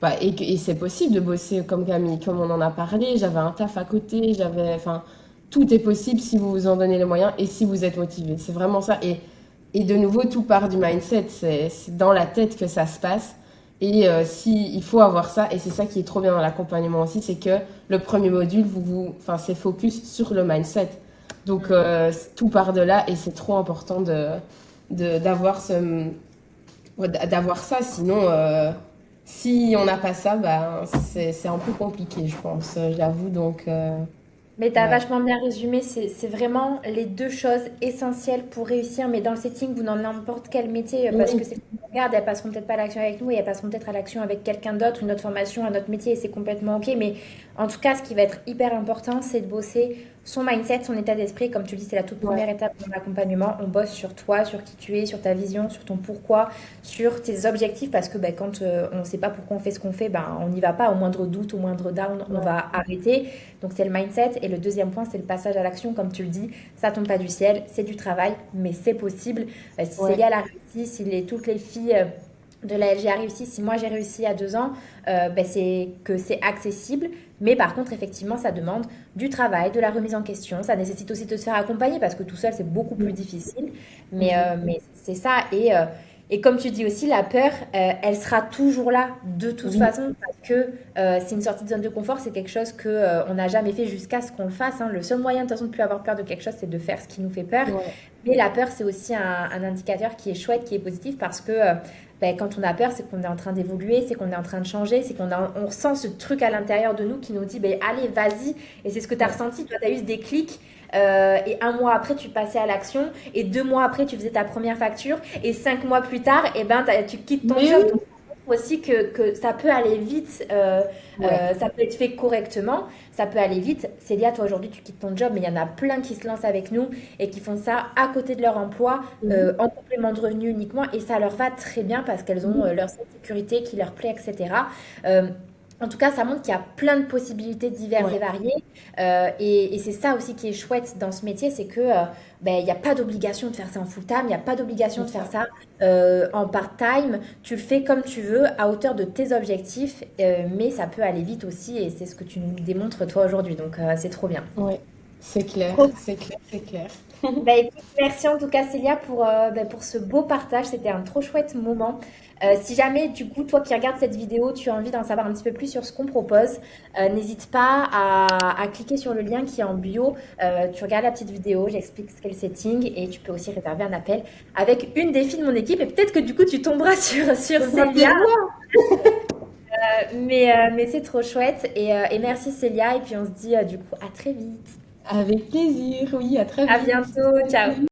bah, et c'est possible de bosser comme Camille, comme on en a parlé. J'avais un taf à côté, enfin, tout est possible si vous vous en donnez les moyens et si vous êtes motivé. C'est vraiment ça. Et de nouveau, tout part du mindset. C'est dans la tête que ça se passe. Et si il faut avoir ça, et c'est ça qui est trop bien dans l'accompagnement aussi, c'est que le premier module, enfin, c'est focus sur le mindset. Donc tout part de là, et c'est trop important d'avoir d'avoir ça. Sinon, si on n'a pas ça, bah, c'est un peu compliqué, je pense, j'avoue. Donc, Mais tu as ouais. vachement bien résumé, c'est vraiment les deux choses essentielles pour réussir. Mais dans le setting, vous dans n'importe quel métier, parce que Oui, c'est regarde, elles passeront peut-être pas à l'action avec nous et elles passeront peut-être à l'action avec quelqu'un d'autre, une autre formation, un autre métier, et c'est complètement ok. Mais en tout cas, ce qui va être hyper important, c'est de bosser son mindset, son état d'esprit. Comme tu le dis, c'est la toute ouais, première étape de l'accompagnement. On bosse sur toi, sur qui tu es, sur ta vision, sur ton pourquoi, sur tes objectifs, parce que ben, quand on ne sait pas pourquoi on fait ce qu'on fait, ben, on n'y va pas. Au moindre doute, au moindre down, on ouais. va arrêter. Donc c'est le mindset. Et le deuxième point, c'est le passage à l'action. Comme tu le dis, ça tombe pas du ciel, c'est du travail, mais c'est possible. Si Ouais. Célia l'a réussi, si toutes les filles de la LG a réussi, si moi j'ai réussi à 2 ans, ben c'est que c'est accessible. Mais par contre, effectivement, ça demande du travail, de la remise en question. Ça nécessite aussi de se faire accompagner parce que tout seul, c'est beaucoup plus difficile. Mhm. Mais c'est ça. Et comme tu dis aussi, la peur, elle sera toujours là de toute Oui, façon parce que c'est une sortie de zone de confort. C'est quelque chose que on n'a jamais fait jusqu'à ce qu'on le fasse, hein. Le seul moyen de toute façon de ne plus avoir peur de quelque chose, c'est de faire ce qui nous fait peur. ouais. Mais la peur, c'est aussi un indicateur qui est chouette, qui est positif parce que ben, quand on a peur, c'est qu'on est en train d'évoluer, c'est qu'on est en train de changer, c'est on ressent ce truc à l'intérieur de nous qui nous dit ben, allez, vas-y. Et c'est ce que tu as Ouais. ressenti. Toi, tu as eu ce déclic. Et 1 mois après, tu passais à l'action. Et 2 mois après, tu faisais ta première facture. Et 5 mois plus tard, eh ben, tu quittes ton Mais job. oui, Donc, aussi que ça peut aller vite, ouais. ça peut être fait correctement, ça peut aller vite. Célia, toi aujourd'hui tu quittes ton job, mais il y en a plein qui se lancent avec nous et qui font ça à côté de leur emploi, Mhm. en complément de revenu uniquement, et ça leur va très bien parce qu'elles ont Oui, leur sécurité qui leur plaît, etc. Euh, en tout cas, ça montre qu'il y a plein de possibilités diverses et ouais. variées. Et c'est ça aussi qui est chouette dans ce métier, c'est que ben, il n'y a pas d'obligation de faire ça en full-time, il n'y a pas d'obligation C'est de faire ça. ça en part-time. Tu le fais comme tu veux, à hauteur de tes objectifs, mais ça peut aller vite aussi, et c'est ce que tu nous démontres toi aujourd'hui. Donc c'est trop bien. Ouais. C'est clair, Trop. c'est clair, c'est clair. Bah, écoute, merci en tout cas Célia pour ce beau partage, c'était un trop chouette moment. Si jamais du coup toi qui regardes cette vidéo, tu as envie d'en savoir un petit peu plus sur ce qu'on propose, n'hésite pas à cliquer sur le lien qui est en bio. Tu regardes la petite vidéo, j'explique ce qu'est le setting et tu peux aussi réserver un appel avec une des filles de mon équipe, et peut-être que du coup tu tomberas sur Ce sera Célia. peut-être moi. Mais c'est trop chouette, et merci Célia, et puis on se dit du coup à très vite. Avec plaisir, oui, à très À vite. bientôt, ciao.